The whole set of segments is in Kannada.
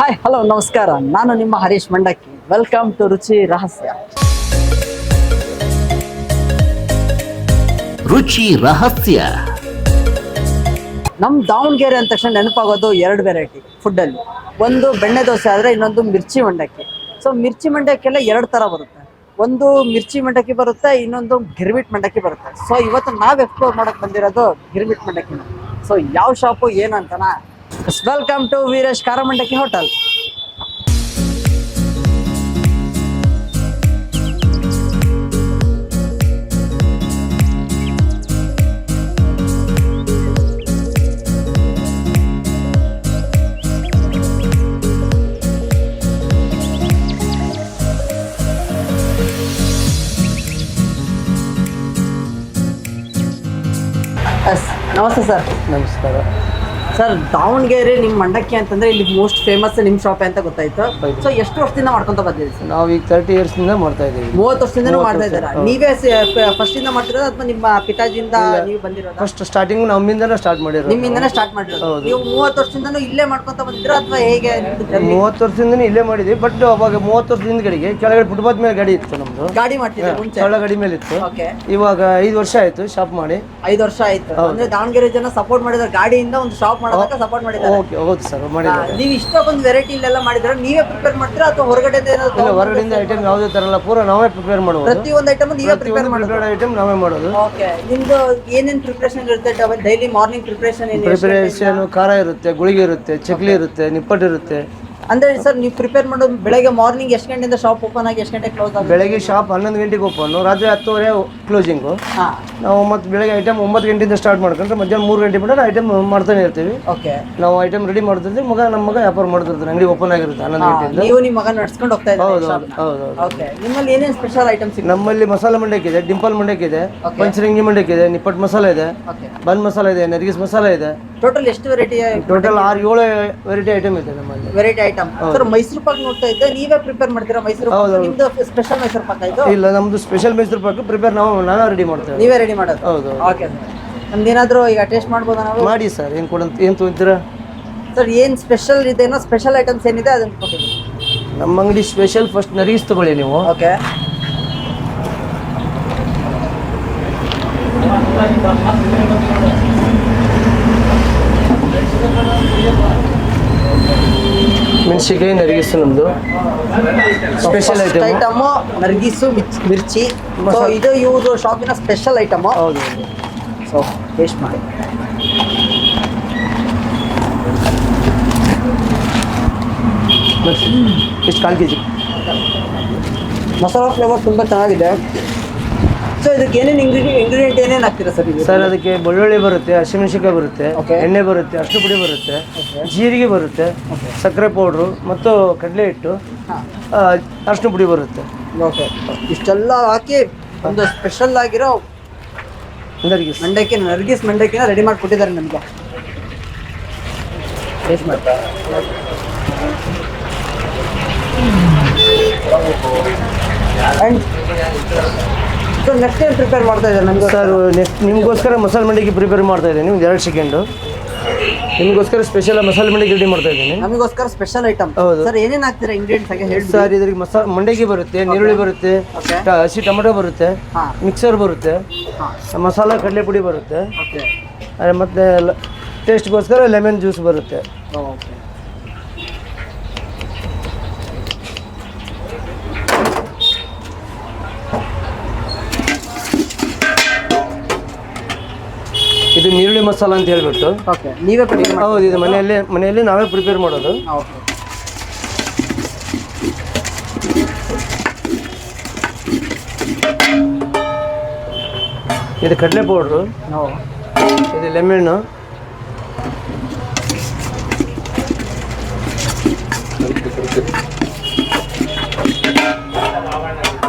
ಹಾಯ್ ಹಲೋ ನಮಸ್ಕಾರ, ನಾನು ನಿಮ್ಮ ಹರೀಶ್ ಮಂಡಕ್ಕಿ. ವೆಲ್ಕಮ್ ಟು ರುಚಿ ರಹಸ್ಯ. ರುಚಿ ರಹಸ್ಯ. ನಮ್ಮ ದಾವಣಗೆರೆ ಅಂದ ತಕ್ಷಣ ನೆನಪಾಗೋದು ಎರಡು ವೆರೈಟಿ ಫುಡ್ಡಲ್ಲಿ. ಒಂದು ಬೆಣ್ಣೆ ದೋಸೆ ಆದರೆ ಇನ್ನೊಂದು ಮಿರ್ಚಿ ಮಂಡಕ್ಕಿ. ಸೊ ಮಿರ್ಚಿ ಮಂಡಕ್ಕೆಲ್ಲ ಎರಡು ಥರ ಬರುತ್ತೆ. ಒಂದು ಮಿರ್ಚಿ ಮಂಡಕ್ಕಿ ಬರುತ್ತೆ, ಇನ್ನೊಂದು ಗಿರ್ಮಿಟ್ ಮಂಡಕ್ಕಿ ಬರುತ್ತೆ. ಸೊ ಇವತ್ತು ನಾವು ಎಕ್ಸ್ಪ್ಲೋರ್ ಮಾಡಕ್ಕೆ ಬಂದಿರೋದು ಗಿರ್ಮಿಟ್ ಮಂಡಕ್ಕಿನ. ಸೊ ಯಾವ ಶಾಪು ಏನಂತನಾ, ವೆಲ್ಕಮ್ ಟು ವೀರೇಶ್ ಖಾರ ಮಂಡಕ್ಕಿ ಹೋಟೆಲ್. ನಮಸ್ತೆ ಸರ್. ನಮಸ್ಕಾರ ಸರ್, ದಾವಣಗೆರೆ ನಿಮ್ಮ ಮಂಡಕ್ಕಿ ಅಂತಂದ್ರೆ ಇಲ್ಲಿ ಮೋಸ್ಟ್ ಫೇಮಸ್ ನಿಮ್ಮ ಶಾಪ್ ಅಂತ ಗೊತ್ತಾಯ್ತು. ಸೊ ಎಷ್ಟು ವರ್ಷದಿಂದ ಮಾಡ್ಕೊಂತ ಬಂದಿದ್ದೀರಿ ಸರ್? ನಾವು ಈಗ 30 ಇಯರ್ಸ್ನಿಂದ ಮಾಡ್ತಾ ಇದ್ದೀವಿ. 30 ವರ್ಷದಿಂದ ಮಾಡ್ತಾ ಇದ್ದೀರಾ? ನೀವೇ ಫಸ್ಟ್ ಇಂದ ಮಾಡ್ತಿರೋದು ಅಥವಾ ನಿಮ್ಮ ಪಿತಾಜಿಯಿಂದ ನೀವು ಬಂದಿರೋದು? ಫಸ್ಟ್ ಸ್ಟಾರ್ಟಿಂಗ್ ನಮ್ಮಿಂದನೇ ಸ್ಟಾರ್ಟ್ ಮಾಡಿರೋದು. ನಿಮ್ಮಿಂದನೇ ಸ್ಟಾರ್ಟ್ ಮಾಡಿರೋದು? ನೀವು 30 ವರ್ಷದಿಂದನೂ ಇಲ್ಲೇ ಮಾಡ್ಕೊಂತ ಬಂದಿದ್ದೀರಾ ಅಥವಾ ಹೇಗೆ? 30 ವರ್ಷದಿಂದನೇ ಇಲ್ಲೇ ಮಾಡಿದ್ವಿ. ಬಟ್ ಅವಾಗ 30 ವರ್ಷದಿಂದ ಗಡಿಗೆ ಕೆಳಗಡೆ ಫುಟ್ಪಾತ್ ಮೇಲೆ ಗಾಡಿ ಇತ್ತು ನಮ್ದು. ಗಾಡಿ ಮಾಡ್ತಿದ್ದೆ ಮುಂಚೆ? ಕೆಳ ಗಾಡಿ ಮೇಲೆ ಇತ್ತು. ಓಕೆ. ಇವಾಗ 5 ವರ್ಷ ಆಯ್ತು ಶಾಪ್ ಮಾಡಿ. 5 ವರ್ಷ ಆಯ್ತು ಅಂದ್ರೆ ದಾವಣಗೆರೆ ಜನ ಸಪೋರ್ಟ್ ಮಾಡಿದ್ರೆ, ಗಾಡಿಯಿಂದ ಒಂದು ಶಾಪ್ ಮಾಡೋದಕ್ಕೆ ಸಪೋರ್ಟ್ ಮಾಡಿದ್ದಾರೆ. ಓಕೆ, ಹೌದು ಸರ್ ಮಾಡಿದ್ದಾರೆ. ನೀವು ಇಷ್ಟೊಂದು ವೆರೈಟಿ ಇಲ್ಲೆಲ್ಲ ಮಾಡಿದ್ರೆ ನೀವೇ ಪ್ರಿಪೇರ್ ಮಾಡ್ತೀರಾ ಅಥವಾ ಹೊರಗಡೆ ಇಲ್ಲ, ಹೊರಗಡೆಯಿಂದ ಐಟಮ್ ಯಾವುದೇ ತರಲ್ಲ, ಪೂರಾ ನಾವೇ ಪ್ರಿಪೇರ್ ಮಾಡೋದು. ಪ್ರತಿಯೊಂದು ಐಟಮ್ ನೀವೇ ಪ್ರಿಪೇರ್ ಮಾಡೋದು? ಐಟಮ್ ನಾವೇ ಮಾಡೋದು. ಓಕೆ. ನಿಮ್ದು ಏನೇನು ಪ್ರಿಪರೇಷನ್ ಇರುತ್ತೆ ಡೈಲಿ ಮಾರ್ನಿಂಗ್ ಪ್ರಿಪರೇಷನ್? ಪ್ರಿಪರೇಷನ್ ಖಾರ ಇರುತ್ತೆ, ಗುಳಿಗೆ ಇರುತ್ತೆ, ಚಕ್ಲಿ ಇರುತ್ತೆ, ನಿಪ್ಪಟ್ಟು ಇರುತ್ತೆ. ಅಂದ್ರೆ ಸರ್ ನೀವು ಪ್ರಿಪೇರ್ ಮಾಡೋದು ಬೆಳಗ್ಗೆ ಮಾರ್ನಿಂಗ್ ಎಷ್ಟು ಗಂಟೆಯಿಂದ ಶಾಪ್ ಓಪನ್ ಆಗಿ ಎಷ್ಟು ಗಂಟೆ ಕ್ಲೋಸ್ ಆಗುತ್ತೆ? ಬೆಳಗ್ಗೆ ಶಾಪ್ 11 ಗಂಟೆಗೆ ಓಪನ್, ರಾತ್ರಿ 10:30 ಕ್ಲೋಸಿಂಗು. ನಾವು ಮತ್ತೆ ಬೆಳಗ್ಗೆ ಐಟಮ್ 9 ಗಂಟೆಯಿಂದ ಸ್ಟಾರ್ಟ್ ಮಾಡ್ಕೊಂಡ್ರೆ ಮಧ್ಯಾಹ್ನ 3 ಗಂಟೆ ಬಿಟ್ಟರೆ ಐಟಮ್ ಮಾಡ್ತಾನೆ ಇರ್ತೀವಿ. ಓಕೆ. ನಾವು ಐಟಮ್ ರೆಡಿ ಮಾಡ್ತಿರ್ತೀವಿ. ನಮ್ಮ ಮಗ ವ್ಯಾಪಾರ ಮಾಡ್ತಿರ್ತಾರೆ, ಅಂಗಡಿ ಓಪನ್ ಆಗಿರುತ್ತೆ 11 ಗಂಟೆಯಿಂದ. ನೀವು ನಿಮ್ಮ ಮಗ ನಡ್ಸ್ಕೊಂಡು ಹೋಗ್ತಾ ಇದ್ದೀರಾ? ಹೌದು. ಓಕೆ. ನಿಮ್ಮಲ್ಲಿ ಏನೇನು ಸ್ಪೆಷಲ್ ಐಟಮ್ಸ್? ನಮ್ಮಲ್ಲಿ ಮಸಾಲೆ ಮಂಡಕ್ಕಿ ಇದೆ, ಡಿಂಪಲ್ ಮಂಡಕ್ಕಿ ಇದೆ, ಪಂಚರಂಗಿ ಮಂಡಕ್ಕಿ ಇದೆ, ನಿಪ್ಪಟ್ಟು ಮಸಾಲೆ ಇದೆ, ಬನ್ ಮಸಾಲೆ ಇದೆ, ನರ್ಗಿಸ್ ಮಸಾಲೆ ಇದೆ. ಟೋಟಲ್ ಎಷ್ಟು ವೆರೈಟಿ? ಟೋಟಲ್ 6-7 ವೆರೈಟಿ ಐಟಮ್ ಇದೆ ನಮ್ಮಲ್ಲಿ. Variety item. Sir, Mysuru Pak ನೋಡ್ತಾ ಇದ್ದೆ, ನೀವೇ ಪ್ರಿಪೇರ್ ಮಾಡ್ತೀರಾ ಮೈಸೂರು ಪಾಕ್? ನಿಮ್ದು ಸ್ಪೆಷಲ್ ಮೈಸೂರು ಪಾಕ್ ಇದು? ಇಲ್ಲ, ನಮ್ದು ಸ್ಪೆಷಲ್ ಮೈಸೂರು ಪಾಕ್ ಪ್ರಿಪೇರ್ ನಾವೇ ರೆಡಿ ಮಾಡ್ತೇವೆ. ನೀವೇ ರೆಡಿ ಮಾಡೋದು? ಹೌದು. Okay sir. ನಮ್ದೇನಾದರೂ ಈಗ ಟೇಸ್ಟ್ ಮಾಡ್ಬೋದಾ ನಾವು? ಮಾಡಿ ಸರ್. ಏನು ತೊಗೊಂತೀರಾ ಸರ್? ಏನು ಸ್ಪೆಷಲ್ ಇದೆನೋ, ಸ್ಪೆಷಲ್ ಐಟಮ್ಸ್ ಏನಿದೆ ಅದನ್ನು ಕೊಟ್ಟಿದ್ದೀವಿ. ನಮ್ಮ ಅಂಗಡಿ ಸ್ಪೆಷಲ್ ಫಸ್ಟ್ ನರ್ಗಿಸ್ ತಗೊಳ್ಳಿ ನೀವು. ಓಕೆ. ಮೆಣಸಿಕಾಯಿ ನರ್ಗಿಸ್ ನಮ್ಮದು ಸ್ಪೆಷಲ್ ಐಟಮ್. ನರ್ಗಿಸು ಮಿರ್ಚಿ. ಸೊ ಇದು ಇವರು ಶಾಪಿನ ಸ್ಪೆಷಲ್ ಐಟಮ್. ಹೌದು. ಸೊ ಟೇಸ್ಟ್ ಮಾಡಿ. ಎಷ್ಟು 1/4 kg ಮಸಾಲಾ ಫ್ಲೇವರ್ ತುಂಬ ಚೆನ್ನಾಗಿದೆ. ಸೊ ಇದಕ್ಕೆ ಏನೇನು ಇಂಗ್ರೀಡಿಯೆಂಟ್ ಏನೇನು ಹಾಕ್ತೀರಾ ಸರ್? ಸರ್, ಅದಕ್ಕೆ ಬೆಳ್ಳುಳ್ಳಿ ಬರುತ್ತೆ, ಹಸಿಮೆಣಸಿಕಾಯಿ ಬರುತ್ತೆ, ಎಣ್ಣೆ ಬರುತ್ತೆ, ಅರಿಶಿನ ಪುಡಿ ಬರುತ್ತೆ, ಜೀರಿಗೆ ಬರುತ್ತೆ, ಸಕ್ಕರೆ ಪೌಡ್ರು ಮತ್ತು ಕಡಲೆ ಹಿಟ್ಟು, ಅರಿಶಿನ ಪುಡಿ ಬರುತ್ತೆ. ಓಕೆ. ಇಷ್ಟೆಲ್ಲ ಹಾಕಿ ಒಂದು ಸ್ಪೆಷಲ್ ಆಗಿರೋ ನರ್ಗಿಸ್ ಮಂಡಕ್ಕಿನ ರೆಡಿ ಮಾಡಿ ಕೊಟ್ಟಿದ್ದಾರೆ ನಮಗೆ. ಟೇಸ್ಟ್ ಮಾಡ್ತಾ. ಆ್ಯಂಡ್ ಸೊ ನೆಕ್ಸ್ಟ್ ಏನು ಪ್ರಿಪೇರ್ ಮಾಡ್ತಾ ಇದ್ದಾರೆ ನಮಗೆ? ಸರ್, ನೆಕ್ಸ್ಟ್ ನಿಮಗೋಸ್ಕರ ಮಸಾಲೆ ಮಂಡಕ್ಕಿ ಪ್ರಿಪೇರ್ ಮಾಡ್ತಾ ಇದ್ದೀನಿ. ನಿಮ್ಗೆ 2 ಸೆಕೆಂಡು. ನಿಮಗೋಸ್ಕರ ಸ್ಪೆಷಲ್ ಮಸಾಲೆ ಮಂಡಕ್ಕಿ ರೆಡಿ ಮಾಡ್ತಾ ಇದ್ದೀನಿ. ನಮಗೋಸ್ಕರ ಸ್ಪೆಷಲ್ ಐಟಮ್. ಹೌದು ಸರ್, ಏನೇನು ಹಾಕ್ತೀರಾ ಇಂಗ್ರೀಡಿಯೆಂಟ್ಸ್ ಆಗಿ ಹೇಳಿ ಸರ್? ಇದ್ರಿಗೆ ಮಂಡಕ್ಕಿ ಬರುತ್ತೆ, ನೀರುಳ್ಳಿ ಬರುತ್ತೆ, ಹಸಿ ಟೊಮೆಟೊ ಬರುತ್ತೆ, ಮಿಕ್ಸರ್ ಬರುತ್ತೆ, ಮಸಾಲ ಕಡಲೆ ಪುಡಿ ಬರುತ್ತೆ, ಮತ್ತು ಟೇಸ್ಟ್ಗೋಸ್ಕರ ಲೆಮನ್ ಜ್ಯೂಸ್ ಬರುತ್ತೆ. ಓಕೆ. ಇದು ನೀರುಳ್ಳಿ ಮಸಾಲ ಅಂತ ಹೇಳ್ಬಿಟ್ಟು. ಓಕೆ. ನೀವೇ ಪ್ರಿಪೇರ್ ಮಾಡಿ? ಹೌದು, ಇದು ಮನೆಯಲ್ಲಿ ನಾವೇ ಪ್ರಿಪೇರ್ ಮಾಡೋದು. ಓಕೆ. ಇದು ಕಡಲೆ ಪೌಡ್ರು, ಇದು ಲೆಮನ್ನು,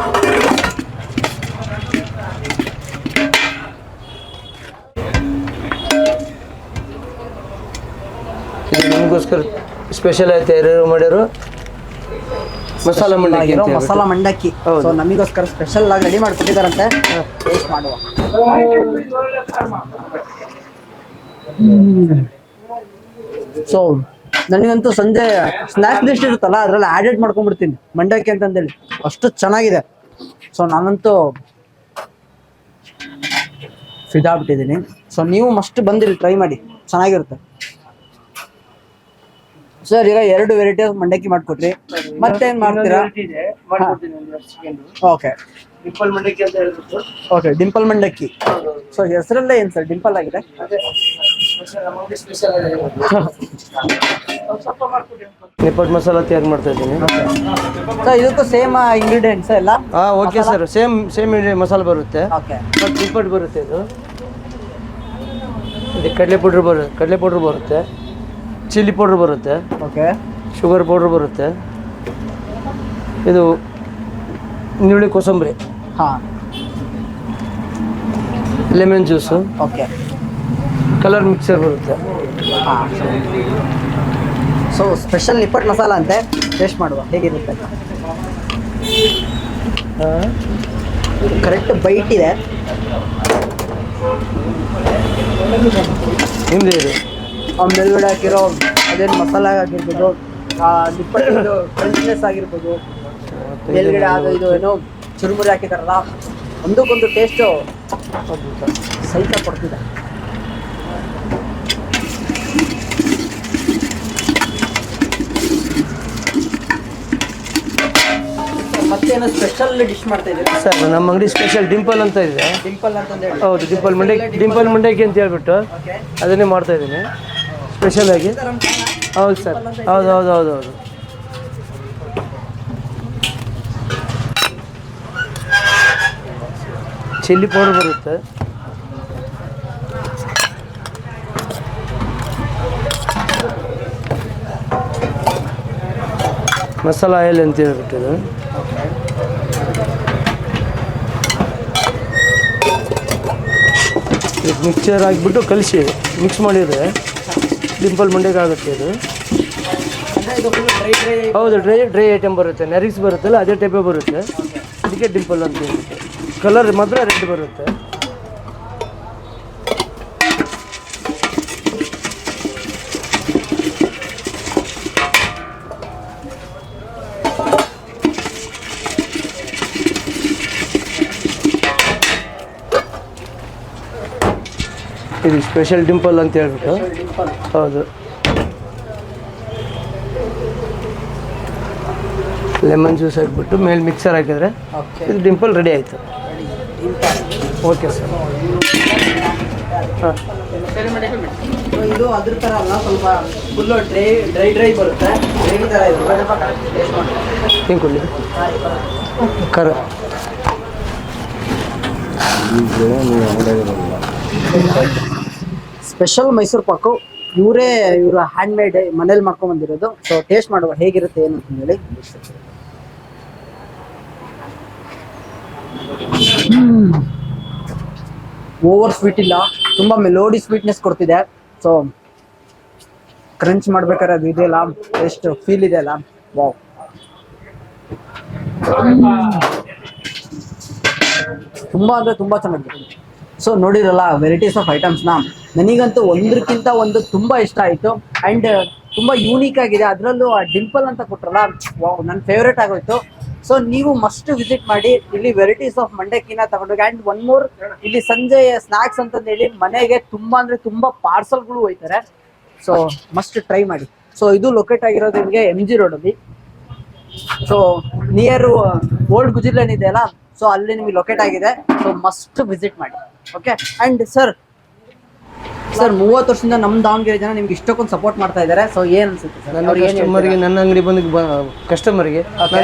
ಇದು ನಿಮಗೋಸ್ಕರ ಸ್ಪೆಷಲ್ ಆಗಿ ತಯಾರು ಮಾಡಿರೋ ಮಸಾಲ ಮಂಡಕ್ಕಿ ಅಂತ ಮಸಾಲ ಮಂಡಕ್ಕಿ. ಸೊ ನಮಗೋಸ್ಕರ ಸ್ಪೆಷಲ್ ಆಗಿ ರೆಡಿ ಮಾಡ್ಕೊಟ್ಟಿದ್ದಾರಂತೆ. ಟೇಸ್ಟ್ ಮಾಡುವ. ಸೊ ನನಗಂತೂ ಸಂಜೆ ಸ್ನ್ಯಾಕ್ಸ್ ಲಿಸ್ಟ್ ಇರುತ್ತಲ್ಲ ಅದ್ರಲ್ಲಿ ಆಡೆಡ್ ಮಾಡ್ಕೊಂಡ್ಬಿಡ್ತೀನಿ ಮಂಡಕ್ಕಿ ಅಂತಂದೇಳಿ, ಅಷ್ಟು ಚೆನ್ನಾಗಿದೆ. ಸೊ ನಾನಂತೂ ಫಿದಾಗ್ಬಿಟ್ಟಿದ್ದೀನಿ. ಸೊ ನೀವು ಮಸ್ಟ್ ಬಂದಿರಿ, ಟ್ರೈ ಮಾಡಿ, ಚೆನ್ನಾಗಿರುತ್ತೆ. ಸರ್ ಈಗ 2 ವೆರೈಟಿ ಮಂಡಕ್ಕಿ ಮಾಡ್ಕೊಟ್ರಿ, ಮತ್ತೇನ್ ಮಾಡ್ತೀರಾ? ಓಕೆ, ಡಿಂಪಲ್ ಮಂಡಕ್ಕಿ ಅಂತ ಹೇಳ್ಬಿಟ್ಟು. ಓಕೆ, ಡಿಂಪಲ್ ಮಂಡಕ್ಕಿ. ಸೊ ಹೆಸರಲ್ಲೇ ಏನ್ ಸರ್ ಡಿಂಪಲ್ ಆಗಿದೆ? ನಿಪ್ಪಟ್ಟು ಮಸಾಲ ತಯಾರು ಮಾಡ್ತಾ ಇದ್ದೀನಿ. ಸೊ ಇದಕ್ಕೂ ಸೇಮ್ ಇಂಗ್ರೀಡಿಯೆಂಟ್ಸ್ ಎಲ್ಲ? ಓಕೆ ಸರ್, ಸೇಮ್ ಮಸಾಲ ಬರುತ್ತೆ. ಓಕೆ, ನಿಪ್ಪಟ್ಟು ಬರುತ್ತೆ. ಇದು ಕಡಲೆ ಪೌಡ್ರ್ ಬರುತ್ತೆ, ಚಿಲ್ಲಿ ಪೌಡ್ರ್ ಬರುತ್ತೆ, ಓಕೆ, ಶುಗರ್ ಪೌಡ್ರ್ ಬರುತ್ತೆ, ಇದು ಈರುಳ್ಳಿ ಕೋಸಂಬರಿ, ಹಾಂ, lemon juice, okay, colour mixer ಬರುತ್ತೆ. ಹಾಂ. ಸೊ ಸ್ಪೆಷಲ್ ನಿಪ್ಪಟ್ಟು ಮಸಾಲ ಅಂತೆ, ಟೇಸ್ಟ್ ಮಾಡುವ ಹೇಗಿರುತ್ತೆ. ಕರೆಕ್ಟ್ ಬೈಟ್ ಇದೆ. ನಿಮ್ಮದೇ ಇದೆ. ಮೇಲ್ಗಡೆ ಹಾಕಿರೋ ಅದೇನು ಮಸಾಲ ಆಗಿರ್ಬೋದು, ನಿಪ್ಪಟ್ಟು ಕ್ರಂಚಿನೆಸ್ ಆಗಿರ್ಬೋದು, ಮೇಲ್ಗಡೆ ಅದು ಇದು ಏನೋ ಚುರುಮುರಿ ಹಾಕಿದಾರಲ್ಲ, ಒಂದಕ್ಕೊಂದು ಟೇಸ್ಟು ಸಹಿತ ಕೊಡ್ತಿದೆ. ಮತ್ತೇನು ಸ್ಪೆಷಲ್ ಡಿಶ್ ಮಾಡ್ತಾ ಇದ್ದೀರಾ ಸರ್? ನಮ್ಮ ಅಂಗಡಿ ಸ್ಪೆಷಲ್ ಡಿಂಪಲ್ ಅಂತ ಇದೆ. ಡಿಂಪಲ್ ಅಂತಂದೇಳಿ? ಹೌದು, ಡಿಂಪಲ್ ಮಂಡಕ್ಕಿ ಅಂತ ಹೇಳ್ಬಿಟ್ಟು ಅದನ್ನೇ ಮಾಡ್ತಾ ಇದ್ದೀನಿ ಸ್ಪೆಷಲ್ ಆಗಿ. ಹೌದು ಸರ್, ಹೌದು. ಚಿಲ್ಲಿ ಪೌಡರ್ ಬರುತ್ತೆ, ಮಸಾಲ ಆಯಿಲ್ ಅಂತ ಹೇಳ್ಬಿಟ್ಟು ಇದು. ಮಿಕ್ಸರ್ ಹಾಕ್ಬಿಟ್ಟು ಕಲಿಸಿ ಮಿಕ್ಸ್ ಮಾಡಿದರೆ ಡಿಂಪಲ್ ಮಂಡಕ್ಕಿ ಆಗುತ್ತೆ ಇದು. ಹೌದು, ಡ್ರೈ ಐಟಮ್ ಬರುತ್ತೆ, ನರಿಕ್ಸ್ ಬರುತ್ತಲ್ಲ ಅದೇ ಟೈಪೇ ಬರುತ್ತೆ, ಅದಕ್ಕೆ ಡಿಂಪಲ್ ಅಂತ ಹೇಳ್ಬಿಟ್ಟು. ಕಲರ್ ಮಾತ್ರ ರೆಡ್ ಬರುತ್ತೆ. ಇದು ಸ್ಪೆಷಲ್ ಡಿಂಪಲ್ ಅಂತ ಹೇಳ್ಬಿಟ್ಟು. ಹೌದು, ಲೆಮನ್ ಜ್ಯೂಸ್ ಹಾಕ್ಬಿಟ್ಟು ಮೇಲೆ ಮಿಕ್ಸರ್ ಹಾಕಿದರೆ ಇದು ಡಿಂಪಲ್ ರೆಡಿ ಆಯಿತು. Okay sir. ಹಾಂ, ಇದು ಅದ್ರ ಥರ ಅಲ್ಲ, ಸ್ವಲ್ಪ ಫುಲ್ಲು ಡ್ರೈ ಬರುತ್ತೆ, ಗ್ರೇವಿ ಥರ ಇದೆ. ಹಿಂಗೆ ಕೊಡಲಿ ಕರ. ಸ್ಪೆಷಲ್ ಮೈಸೂರು ಪಾಕು ಇವರು ಹ್ಯಾಂಡ್ ಮೇಡ್ ಮನೇಲಿ ಮಾಡ್ಕೊಂಡ್ ಬಂದಿರೋದು. ಸೊ ಟೇಸ್ಟ್ ಮಾಡುವ ಹೇಗಿರುತ್ತೆ ಏನು ಅಂತ ಹೇಳಿ. ಓವರ್ ಸ್ವೀಟ್ ಇಲ್ಲ, ತುಂಬಾ ಮೆಲೋಡಿ ಸ್ವೀಟ್ನೆಸ್ ಕೊಡ್ತಿದೆ. ಸೊ ಕ್ರಂಚ್ ಮಾಡ್ಬೇಕಾದ್ರೆ ಅದು ಇದೆಯಲ್ಲ, ಎಷ್ಟು ಫೀಲ್ ಇದೆ ಅಲ್ಲ, ವಾವ್. ತುಂಬಾ ಅಂದ್ರೆ ತುಂಬಾ ಚೆನ್ನಾಗಿದೆ. ಸೊ ನೋಡಿರಲ್ಲ ವೆರೈಟೀಸ್ ಆಫ್ ಐಟಮ್ಸ್ನ, ನನಗಂತೂ ಒಂದಕ್ಕಿಂತ ಒಂದು ತುಂಬಾ ಇಷ್ಟ ಆಯಿತು. ಆ್ಯಂಡ್ ತುಂಬಾ ಯೂನಿಕ್ ಆಗಿದೆ. ಅದರಲ್ಲೂ ಆ ಡಿಂಪಲ್ ಅಂತ ಕೊಟ್ರಲ್ಲ, ವಾವ್, ನನ್ನ ಫೇವ್ರೇಟ್ ಆಗೋಯ್ತು. ಸೊ ನೀವು ಮಸ್ಟ್ ವಿಸಿಟ್ ಮಾಡಿ, ಇಲ್ಲಿ ವೆರೈಟೀಸ್ ಆಫ್ ಮಂಡಕ್ಕಿನ ತಗೊಂಡೋಗಿ. ಆ್ಯಂಡ್ ಒನ್ ಮೋರ್, ಇಲ್ಲಿ ಸಂಜೆ ಸ್ನ್ಯಾಕ್ಸ್ ಅಂತಂದೇಳಿ ಮನೆಗೆ ತುಂಬಾ ಅಂದ್ರೆ ತುಂಬಾ ಪಾರ್ಸಲ್ಗಳು ಹೋಯ್ತಾರೆ. ಸೊ ಮಸ್ಟ್ ಟ್ರೈ ಮಾಡಿ. ಸೊ ಇದು ಲೊಕೇಟ್ ಆಗಿರೋದು ನಿಮಗೆ MG ರೋಡಲ್ಲಿ. ಸೊ ನಿಯರ್ ಓಲ್ಡ್ ಗುಜಿರ್ಲನ್ ಇದೆ ಅಲ್ಲ, ಸೊ ಅಲ್ಲಿ ನಿಮಗೆ ಲೊಕೇಟ್ ಆಗಿದೆ. ಸೊ ಮಸ್ಟ್ ವಿಸಿಟ್ ಮಾಡಿ. ಓಕೆ. ಆ್ಯಂಡ್ ಸರ್ 30 ವರ್ಷದಿಂದ ನಮ್ಮ ದಾವಣಗೆರೆ ಜನ ನಿಮ್ಗೆ ಇಷ್ಟಕ್ಕೊಂದು ಸಪೋರ್ಟ್ ಮಾಡ್ತಾ ಇದ್ದಾರೆ. ಸೊ ಏನ್ ಅನ್ಸುತ್ತೆ ಸರ್? ನನ್ನ ಅಂಗಡಿ ಬಂದು ಕಸ್ಟಮರ್ಗೆ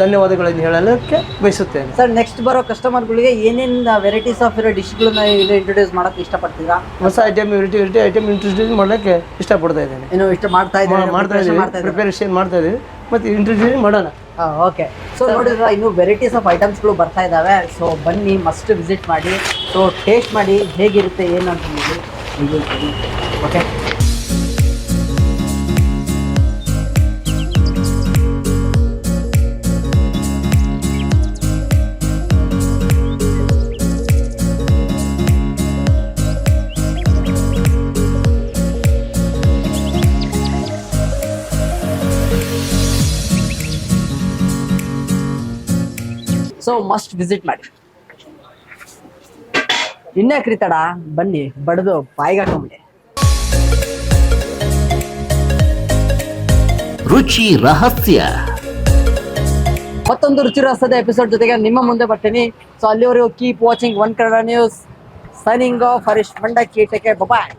ಧನ್ಯವಾದಗಳನ್ನು ಹೇಳಲಿಕ್ಕೆ ಬಯಸುತ್ತೇನೆ. ಸರ್ ನೆಕ್ಸ್ಟ್ ಬರೋ ಕಸ್ಟಮರ್ಗಳಿಗೆ ಏನೇನು ವೆರೈಟೀಸ್ ಆಫ್ ಇರೋ ಡಿಶ್ಗಳನ್ನ ಇಂಟ್ರೊಡ್ಯೂಸ್ ಮಾಡೋಕ್ಕೆ ಇಷ್ಟಪಡ್ತೀರಾ? ಹೊಸ ವೆರೈಟಿ ಐಟಮ್ ಇಂಟ್ರೊಡ್ಯೂಸ್ ಮಾಡೋಕ್ಕೆ ಇಷ್ಟಪಡ್ತಾ ಇದ್ದೇನೆ. ಏನು ಇಷ್ಟ ಮಾಡ್ತಾ ಇದ್ದೀವಿ, ಪ್ರಿಪರೇಷನ್ ಮಾಡ್ತಾ ಇದ್ದೀವಿ, ಮತ್ತು ಇಂಟ್ರೊಡ್ಯೂಸ್ ಮಾಡೋಣ. ಓಕೆ. ಸೊ ನೋಡಿದ್ರೆ ಇನ್ನು ವೆರೈಟೀಸ್ ಆಫ್ ಐಟಮ್ಸ್ಗಳು ಬರ್ತಾ ಇದ್ದಾವೆ. ಸೊ ಬನ್ನಿ, ಮಸ್ಟ್ ವಿಸಿಟ್ ಮಾಡಿ. ಸೊ ಟೇಸ್ಟ್ ಮಾಡಿ ಹೇಗಿರುತ್ತೆ ಏನು ಅಂತ ಹೇಳಿ. ಓಕೆ. ಸೊ ಮಸ್ಟ್ ವಿಸಿಟ್ ಮಾಡಿ. ಇನ್ಯಾಕ್ರಿ ತಡ, ಬನ್ನಿ ಬಡ್ದು ಬಾಯಿಗೆ ಹಾಕೊಂಬಿಡಿ. ರುಚಿ ರಹಸ್ಯ ಮತ್ತೊಂದು ರುಚಿ ರಹಸ್ಯದ ಎಪಿಸೋಡ್ ಜೊತೆಗೆ ನಿಮ್ಮ ಮುಂದೆ ಬರ್ತೀನಿ. ಸೊ ಅಲ್ಲಿವರೆಗೂ keep watching one Kannada news. Signing off Harish ಮಂಡಕ್ಕಿ. ಟೇಕ್ ಕೇರ್, ಬಾಯ್.